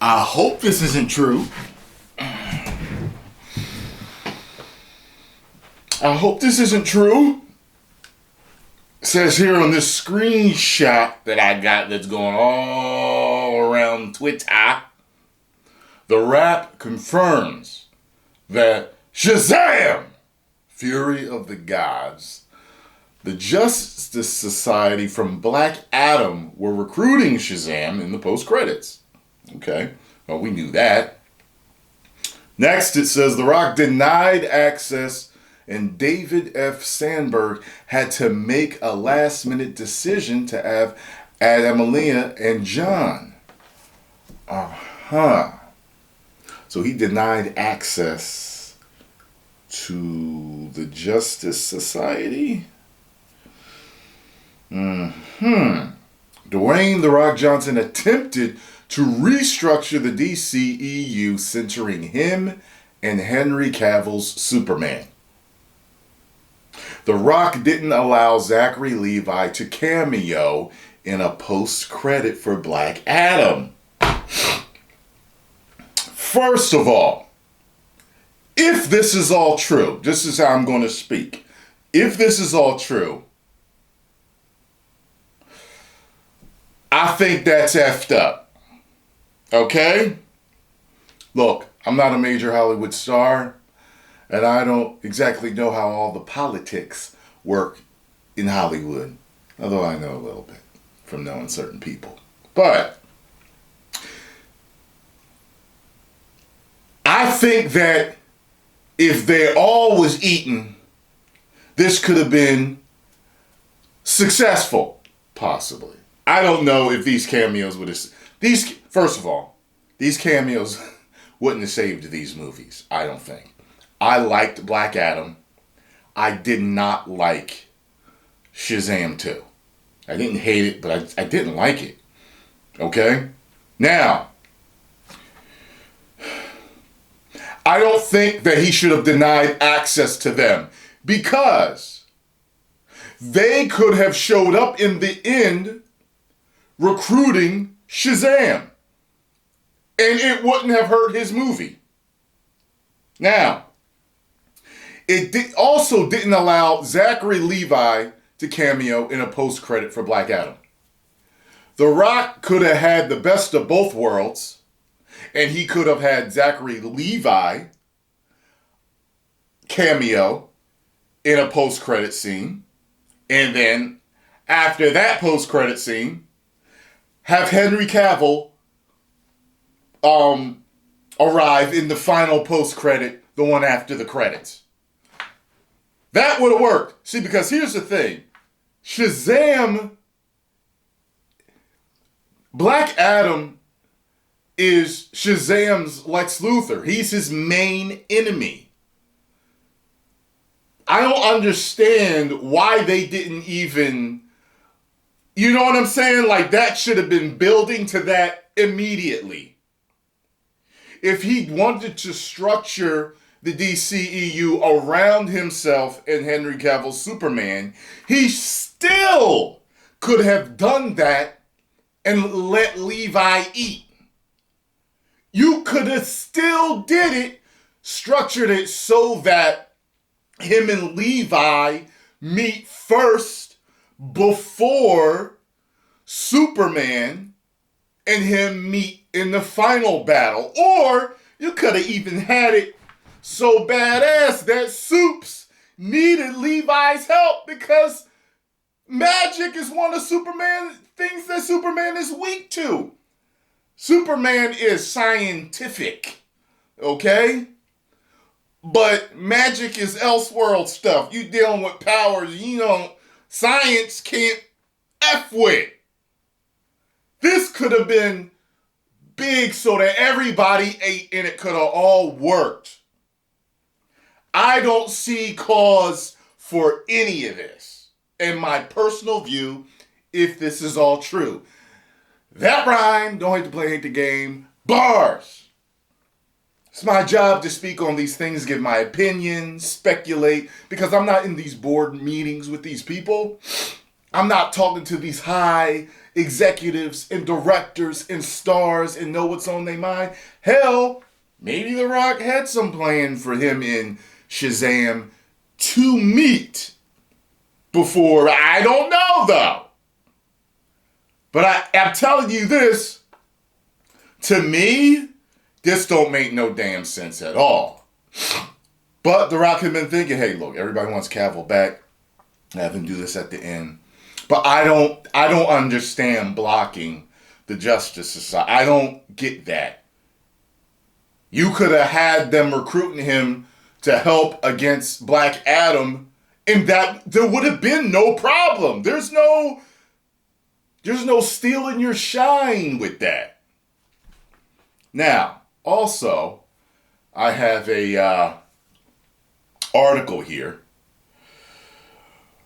I hope this isn't true. I hope this isn't true. It says here on this screenshot that I got that's going all around Twitter, The Wrap confirms that Shazam! Fury of the Gods, the Justice Society from Black Adam were recruiting Shazam in the post-credits. Okay, well, we knew that. Next, it says The Rock denied access and David F. Sandberg had to make a last-minute decision to have Emilia and John. So he denied access to the Justice Society? Dwayne "The Rock" Johnson attempted to restructure the DCEU centering him and Henry Cavill's Superman. The Rock didn't allow Zachary Levi to cameo in a post-credit for Black Adam. First of all, if this is all true, this is how I'm going to speak. If this is all true, I think that's effed up. Okay? Look, I'm not a major Hollywood star, and I don't exactly know how all the politics work in Hollywood, although I know a little bit from knowing certain people. But I think that if they all was eaten, this could have been successful, possibly. I don't know if these cameos would have... First of all, these cameos wouldn't have saved these movies, I don't think. I liked Black Adam. I did not like Shazam 2. I didn't hate it, but I didn't like it. Okay? Now, I don't think that he should have denied access to them because they could have showed up in the end recruiting Shazam, and it wouldn't have hurt his movie. Now, it also didn't allow Zachary Levi to cameo in a post-credit for Black Adam. The Rock could have had the best of both worlds, and he could have had Zachary Levi cameo in a post-credit scene, and then after that post-credit scene, have Henry Cavill arrive in the final post-credit, the one after the credits. That would have worked. See, because here's the thing. Shazam, Black Adam is Shazam's Lex Luthor. He's his main enemy. I don't understand why they didn't even... You know what I'm saying? Like, that should have been building to that immediately. If he wanted to structure the DCEU around himself and Henry Cavill's Superman, he still could have done that and let Levi eat. You could have still did it, structured it so that him and Levi meet first before Superman and him meet in the final battle. Or you could have even had it so badass that Supes needed Levi's help because magic is one of Superman's things that Superman is weak to. Superman is scientific, okay? But magic is elseworld stuff. You dealing with powers, science can't F with. This could have been big so that everybody ate and it could have all worked. I don't see cause for any of this, in my personal view, if this is all true. That rhyme, don't hate to play, hate the game. Bars. It's my job to speak on these things, give my opinion, speculate, because I'm not in these board meetings with these people. I'm not talking to these high executives and directors and stars and know what's on their mind. Hell, maybe The Rock had some plan for him in Shazam to meet before. I don't know though. But I'm telling you this, to me, this don't make no damn sense at all. But The Rock had been thinking, hey, look, everybody wants Cavill back. Have him do this at the end. But I don't understand blocking the Justice Society. I don't get that. You could have had them recruiting him to help against Black Adam, and that there would have been no problem. There's no stealing your shine with that. Now, also, I have a article here.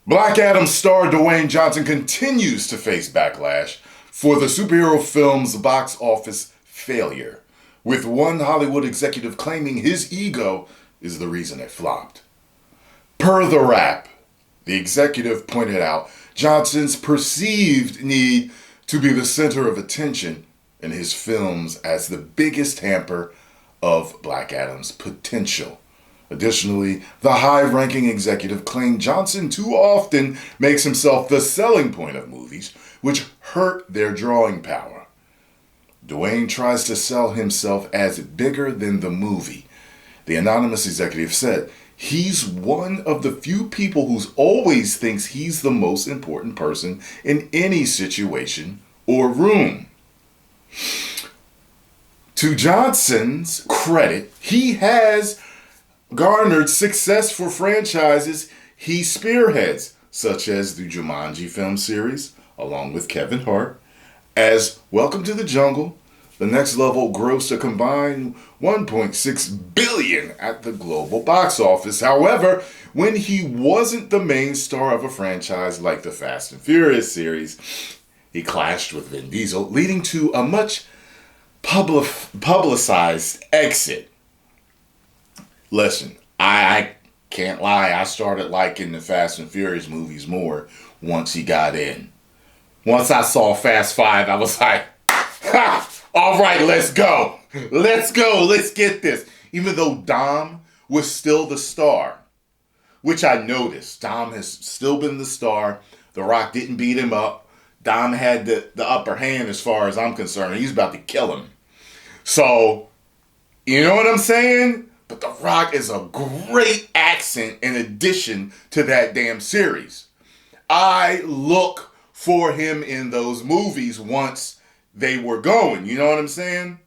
Black Adam star Dwayne Johnson continues to face backlash for the superhero film's box office failure, with one Hollywood executive claiming his ego is the reason it flopped. Per The Wrap, the executive pointed out Johnson's perceived need to be the center of attention in his films as the biggest hamper of Black Adam's potential. Additionally, the high-ranking executive claimed Johnson too often makes himself the selling point of movies, which hurt their drawing power. Dwayne tries to sell himself as bigger than the movie. The anonymous executive said, he's one of the few people who always thinks he's the most important person in any situation or room. To Johnson's credit, he has garnered success for franchises he spearheads, such as the Jumanji film series, along with Kevin Hart, as Welcome to the Jungle. The Next Level grossed a combined $1.6 billion at the global box office. However, when he wasn't the main star of a franchise like the Fast and Furious series, he clashed with Vin Diesel, leading to a much publicized exit. Listen, I can't lie. I started liking the Fast and Furious movies more once he got in. Once I saw Fast 5, I was like, ha! All right, let's go. Let's go. Let's get this. Even though Dom was still the star, which I noticed. Dom has still been the star. The Rock didn't beat him up. Dom had the upper hand as far as I'm concerned. He's about to kill him. So, you know what I'm saying? But The Rock is a great accent in addition to that damn series. I look for him in those movies once they were going. You know what I'm saying?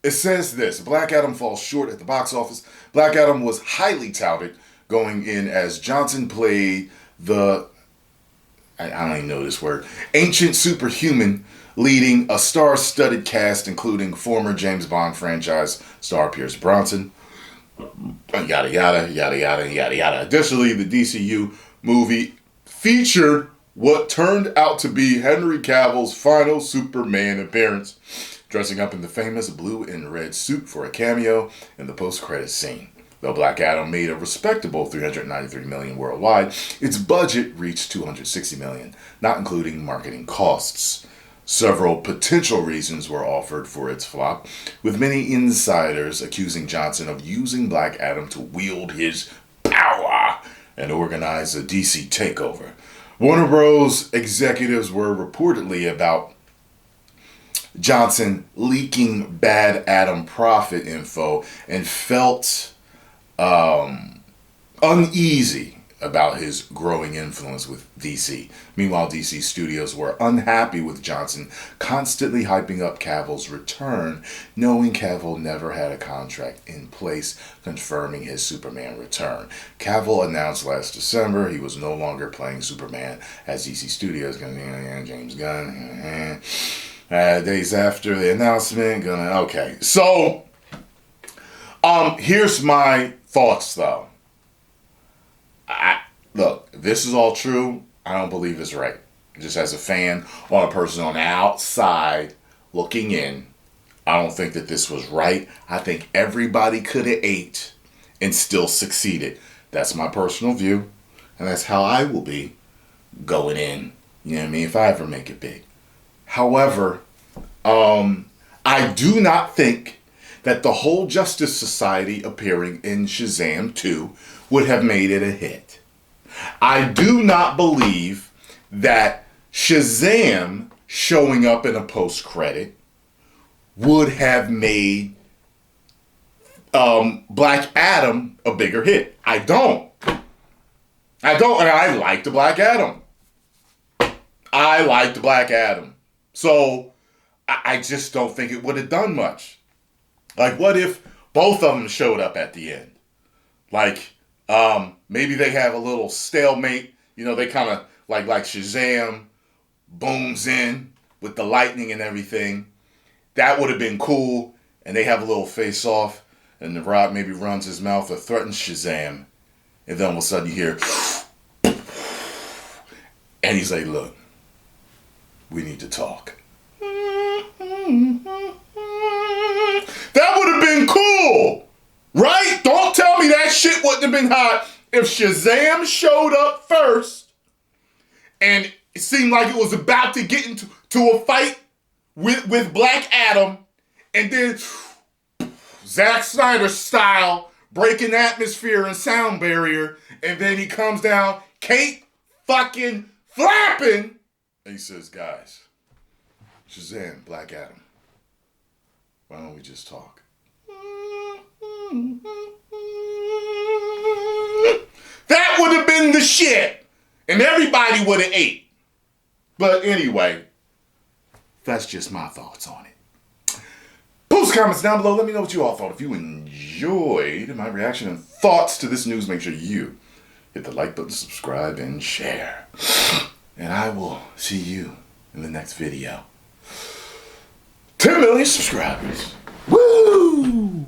It says this. Black Adam falls short at the box office. Black Adam was highly touted going in as Johnson played the, I don't even know this word, ancient superhuman, leading a star-studded cast including former James Bond franchise star Pierce Brosnan, yada yada, yada yada, yada yada. Additionally, the DCU movie featured what turned out to be Henry Cavill's final Superman appearance, dressing up in the famous blue and red suit for a cameo in the post-credits scene. Though Black Adam made a respectable $393 million worldwide, its budget reached $260 million, not including marketing costs. Several potential reasons were offered for its flop, with many insiders accusing Johnson of using Black Adam to wield his power and organize a DC takeover. Warner Bros. Executives were reportedly about Johnson leaking bad Adam profit info and felt uneasy about his growing influence with DC. Meanwhile, DC Studios were unhappy with Johnson constantly hyping up Cavill's return, knowing Cavill never had a contract in place confirming his Superman return. Cavill announced last December he was no longer playing Superman as DC Studios, James Gunn. Days after the announcement, okay. So, here's my thoughts though. Look, if this is all true, I don't believe it's right. Just as a fan, on a person on the outside looking in, I don't think that this was right. I think everybody could have ate and still succeeded. That's my personal view. And that's how I will be going in, you know what I mean, if I ever make it big. However, I do not think that the whole Justice Society appearing in Shazam 2 would have made it a hit. I do not believe that Shazam showing up in a post-credit would have made Black Adam a bigger hit. I don't. And I like the Black Adam. So, I just don't think it would have done much. Like, what if both of them showed up at the end? Like, maybe they have a little stalemate. You know, they kind of, like Shazam booms in with the lightning and everything. That would have been cool. And they have a little face-off. And The Rock maybe runs his mouth or threatens Shazam. And then all of a sudden you hear... And he's like, look, we need to talk. That would have been cool, right? Don't tell me that shit wouldn't have been hot if Shazam showed up first and it seemed like it was about to get into a fight with Black Adam, and then Zack Snyder style breaking atmosphere and sound barrier, and then he comes down, Kate fucking flapping, and he says, guys, Shazam, Black Adam, why don't we just talk? That would have been the shit, and everybody would have ate. But anyway, that's just my thoughts on it. Post comments down below. Let me know what you all thought. If you enjoyed my reaction and thoughts to this news, make sure you hit the like button, subscribe, and share. And I will see you in the next video. 10 million subscribers. Woo!